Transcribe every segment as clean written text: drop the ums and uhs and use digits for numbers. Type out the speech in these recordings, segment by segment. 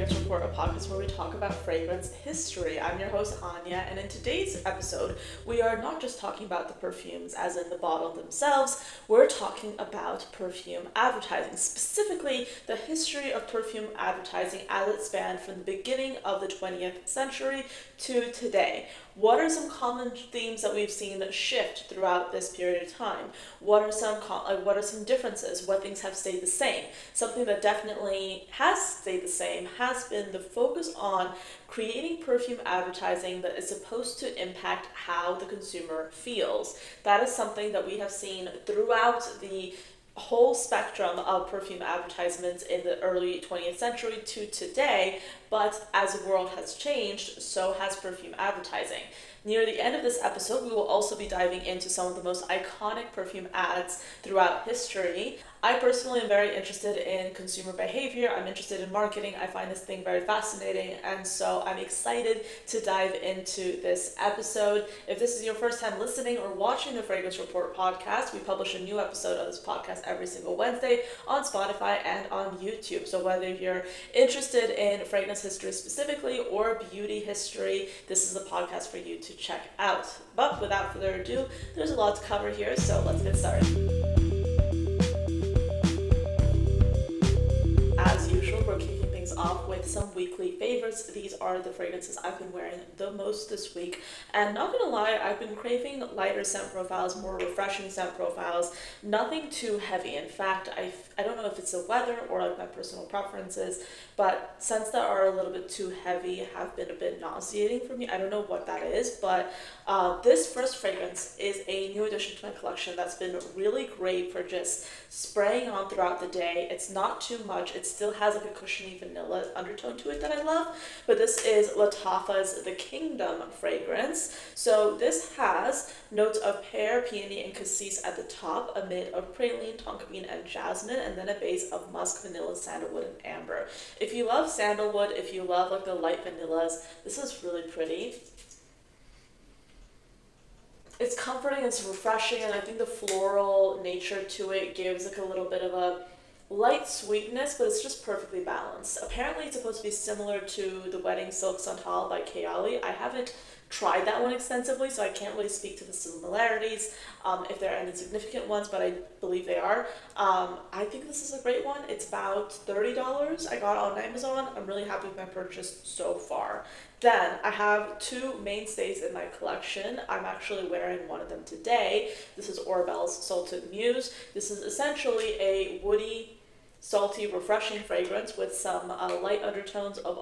Fragrance Report, a podcast where we talk about fragrance history. I'm your host, Anya, and in today's episode, we are not just talking about the perfumes as in the bottle themselves, we're talking about perfume advertising, specifically the history of perfume advertising as it spanned from the beginning of the 20th century to today. What are some common themes that we've seen shift throughout this period of time? What are some differences? What things have stayed the same? Something that definitely has stayed the same has been the focus on creating perfume advertising that is supposed to impact how the consumer feels. That is something that we have seen throughout the whole spectrum of perfume advertisements in the early 20th century to today, but as the world has changed, so has perfume advertising. Near the end of this episode, we will also be diving into some of the most iconic perfume ads throughout history. I personally am very interested in consumer behavior. I'm interested in marketing. I find this thing very fascinating, and so I'm excited to dive into this episode. If this is your first time listening or watching the Fragrance Report podcast, we publish a new episode of this podcast every single Wednesday on Spotify and on YouTube. So whether you're interested in fragrance history specifically or beauty history, this is the podcast for you to check out. But without further ado, there's a lot to cover here, so let's get started. As usual, we're kicking things off with some weekly favorites. These are the fragrances I've been wearing the most this week, and not gonna lie, I've been craving lighter scent profiles, more refreshing scent profiles, nothing too heavy. In fact, I don't know if it's the weather or like my personal preferences, but scents that are a little bit too heavy have been a bit nauseating for me. I don't know what that is, but this first fragrance is a new addition to my collection that's been really great for just spraying on throughout the day. It's not too much. It still has like a cushiony vanilla undertone to it that I love, but this is Lattafa's The Kingdom fragrance. So this has notes of pear, peony, and cassis at the top, a mid of praline, tonka bean, and jasmine, and then a base of musk, vanilla, sandalwood, and amber. If you love sandalwood, if you love like the light vanillas, this is really pretty. It's comforting, it's refreshing, and I think the floral nature to it gives like a little bit of a light sweetness, but it's just perfectly balanced. Apparently it's supposed to be similar to the Wedding Silk Santal by Kayali. I haven't tried that one extensively, so I can't really speak to the similarities, if there are any significant ones, but I believe they are. I think this is a great one. It's about $30. I got it on Amazon. I'm really happy with my purchase so far. Then I have two mainstays in my collection. I'm actually wearing one of them today. This is Orbel's Salted Muse. This is essentially a woody, salty, refreshing fragrance with some light undertones of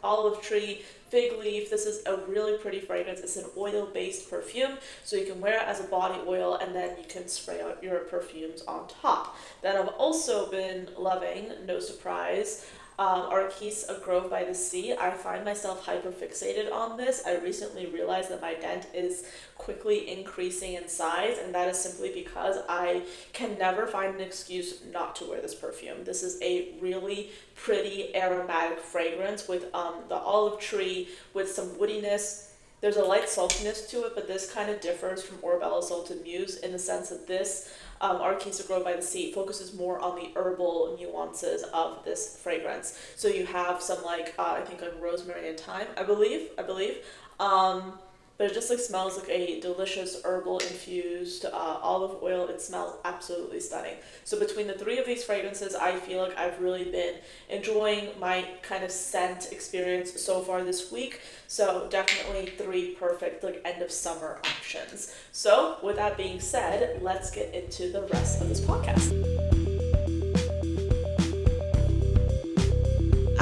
olive tree, fig leaf. This is a really pretty fragrance. It's an oil-based perfume, so you can wear it as a body oil and then you can spray out your perfumes on top. Then I've also been loving, no surprise, Arquise, A Grove by the Sea. I find myself hyper-fixated on this. I recently realized that my dent is quickly increasing in size, and that is simply because I can never find an excuse not to wear this perfume. This is a really pretty aromatic fragrance with the olive tree, with some woodiness. There's a light saltiness to it, but this kind of differs from Orbella Salted Muse in the sense that this Arquise, A Grove by the Sea focuses more on the herbal nuances of this fragrance. So you have some I think like rosemary and thyme, I believe. But it just smells like a delicious herbal infused olive oil. It smells absolutely stunning. So between the three of these fragrances, I feel like I've really been enjoying my kind of scent experience so far this week. So definitely three perfect end of summer options. So with that being said, let's get into the rest of this podcast.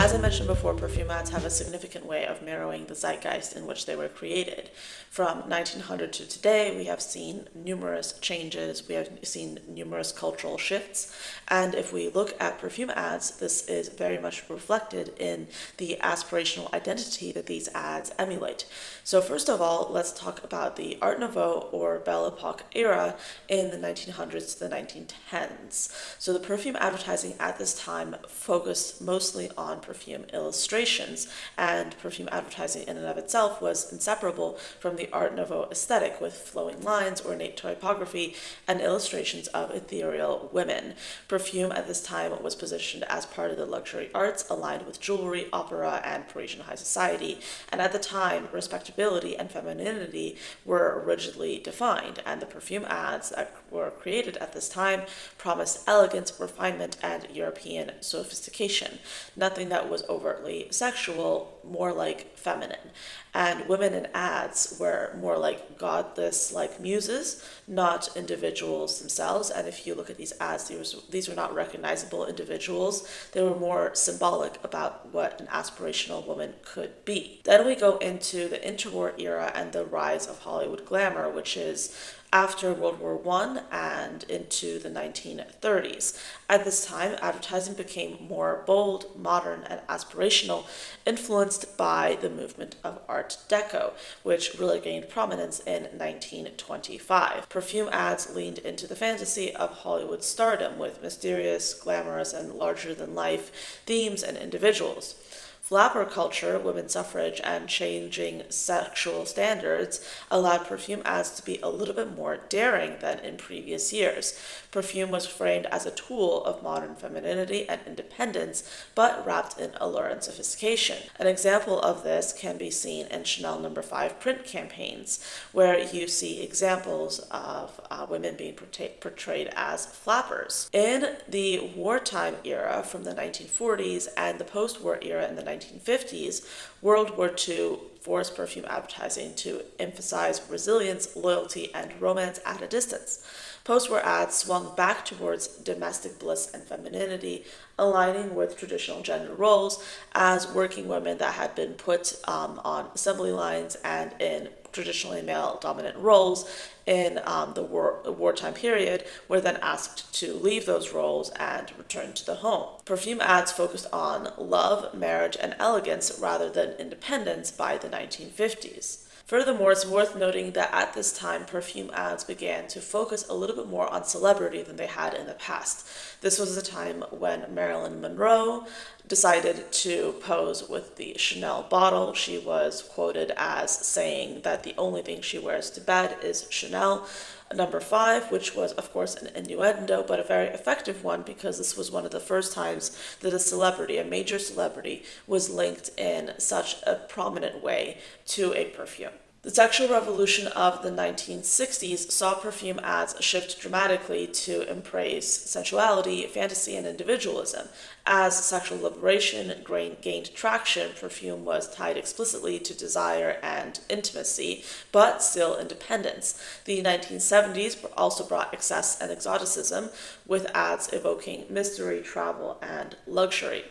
As I mentioned before, perfume ads have a significant way of mirroring the zeitgeist in which they were created. From 1900 to today, we have seen numerous changes, we have seen numerous cultural shifts, and if we look at perfume ads, this is very much reflected in the aspirational identity that these ads emulate. So first of all, let's talk about the Art Nouveau or Belle Epoque era in the 1900s to the 1910s. So the perfume advertising at this time focused mostly on perfume illustrations, and perfume advertising in and of itself was inseparable from the Art Nouveau aesthetic, with flowing lines, ornate typography, and illustrations of ethereal women. Perfume at this time was positioned as part of the luxury arts, aligned with jewelry, opera, and Parisian high society, and at the time, respectability and femininity were rigidly defined, and the perfume ads that were created at this time promised elegance, refinement, and European sophistication. Nothing that was overtly sexual, more like feminine. And women in ads were more like goddess-like muses, not individuals themselves. And if you look at these ads, these were not recognizable individuals. They were more symbolic about what an aspirational woman could be. Then we go into the interwar era and the rise of Hollywood glamour, which is after World War I and into the 1930s. At this time, advertising became more bold, modern, and aspirational, influenced by the movement of Art Deco, which really gained prominence in 1925. Perfume ads leaned into the fantasy of Hollywood stardom with mysterious, glamorous, and larger-than-life themes and individuals. Flapper culture, women's suffrage, and changing sexual standards allowed perfume ads to be a little bit more daring than in previous years. Perfume was framed as a tool of modern femininity and independence, but wrapped in allure and sophistication. An example of this can be seen in Chanel No. 5 print campaigns, where you see examples of women being portrayed as flappers. In the wartime era from the 1940s and the post-war era in the 1950s, World War II forced perfume advertising to emphasize resilience, loyalty, and romance at a distance. Post-war ads swung back towards domestic bliss and femininity, aligning with traditional gender roles as working women that had been put on assembly lines and in traditionally male-dominant roles in the wartime period were then asked to leave those roles and return to the home. Perfume ads focused on love, marriage, and elegance rather than independence by the 1950s. Furthermore, it's worth noting that at this time, perfume ads began to focus a little bit more on celebrity than they had in the past. This was the time when Marilyn Monroe decided to pose with the Chanel bottle. She was quoted as saying that the only thing she wears to bed is Chanel No. 5, which was, of course, an innuendo, but a very effective one because this was one of the first times that a major celebrity, was linked in such a prominent way to a perfume. The sexual revolution of the 1960s saw perfume ads shift dramatically to embrace sensuality, fantasy, and individualism. As sexual liberation gained traction, perfume was tied explicitly to desire and intimacy, but still independence. The 1970s also brought excess and exoticism, with ads evoking mystery, travel, and luxury.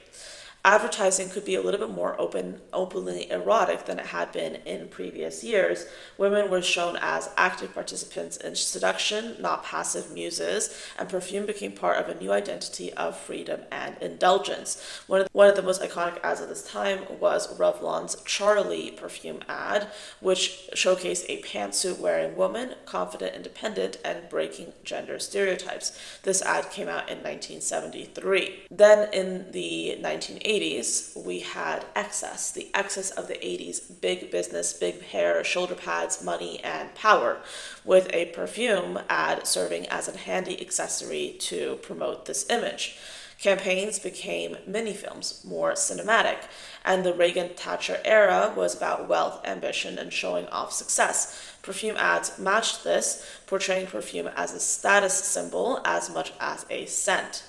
Advertising could be a little bit more openly erotic than it had been in previous years. Women were shown as active participants in seduction, not passive muses, and perfume became part of a new identity of freedom and indulgence. One of the most iconic ads of this time was Revlon's Charlie perfume ad, which showcased a pantsuit-wearing woman, confident, independent, and breaking gender stereotypes. This ad came out in 1973. Then in the 1980s, we had excess, the excess of the 80s, big business, big hair, shoulder pads, money, and power, with a perfume ad serving as a handy accessory to promote this image. Campaigns became mini-films, more cinematic, and the Reagan-Thatcher era was about wealth, ambition, and showing off success. Perfume ads matched this, portraying perfume as a status symbol as much as a scent.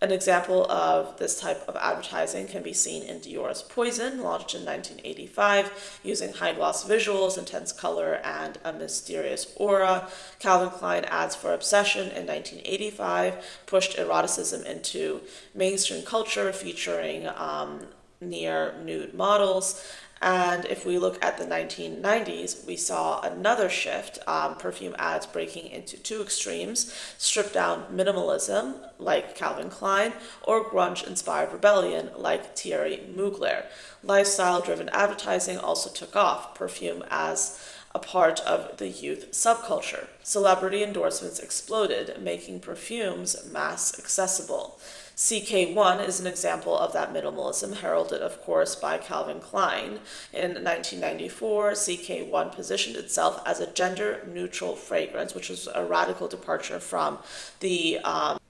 An example of this type of advertising can be seen in Dior's Poison, launched in 1985, using high-gloss visuals, intense color, and a mysterious aura. Calvin Klein ads for Obsession in 1985 pushed eroticism into mainstream culture, featuring near-nude models. And if we look at the 1990s, we saw another shift, perfume ads breaking into two extremes: stripped-down minimalism, like Calvin Klein, or grunge-inspired rebellion, like Thierry Mugler. Lifestyle-driven advertising also took off. Perfume as a part of the youth subculture. Celebrity endorsements exploded, making perfumes mass accessible. CK1 is an example of that minimalism, heralded, of course, by Calvin Klein. In 1994, CK1 positioned itself as a gender-neutral fragrance, which was a radical departure from the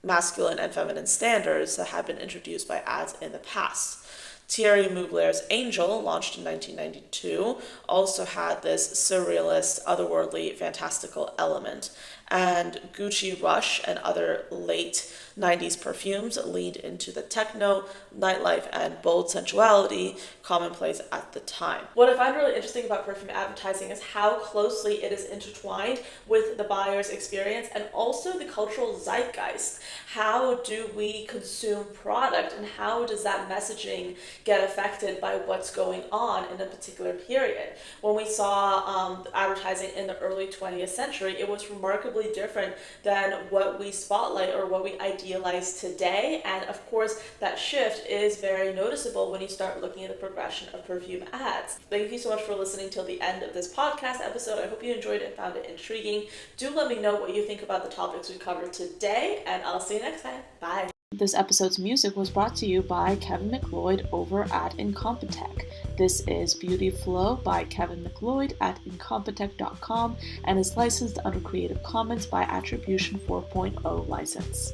masculine and feminine standards that had been introduced by ads in the past. Thierry Mugler's Angel, launched in 1992, also had this surrealist, otherworldly, fantastical element. And Gucci Rush and other late 90s perfumes leaned into the techno, nightlife, and bold sensuality commonplace at the time. What I find really interesting about perfume advertising is how closely it is intertwined with the buyer's experience and also the cultural zeitgeist. How do we consume product, and how does that messaging get affected by what's going on in a particular period? When we saw advertising in the early 20th century, it was remarkably different than what we spotlight or what we idealize today. And of course, that shift is very noticeable when you start looking at the progression of perfume ads. Thank you so much for listening till the end of this podcast episode. I hope you enjoyed it and found it intriguing. Do let me know what you think about the topics we covered today, and I'll see you next time. Bye. This episode's music was brought to you by Kevin McLeod over at Incompetech. This is Beauty Flow by Kevin McLeod at Incompetech.com and is licensed under Creative Commons by Attribution 4.0 license.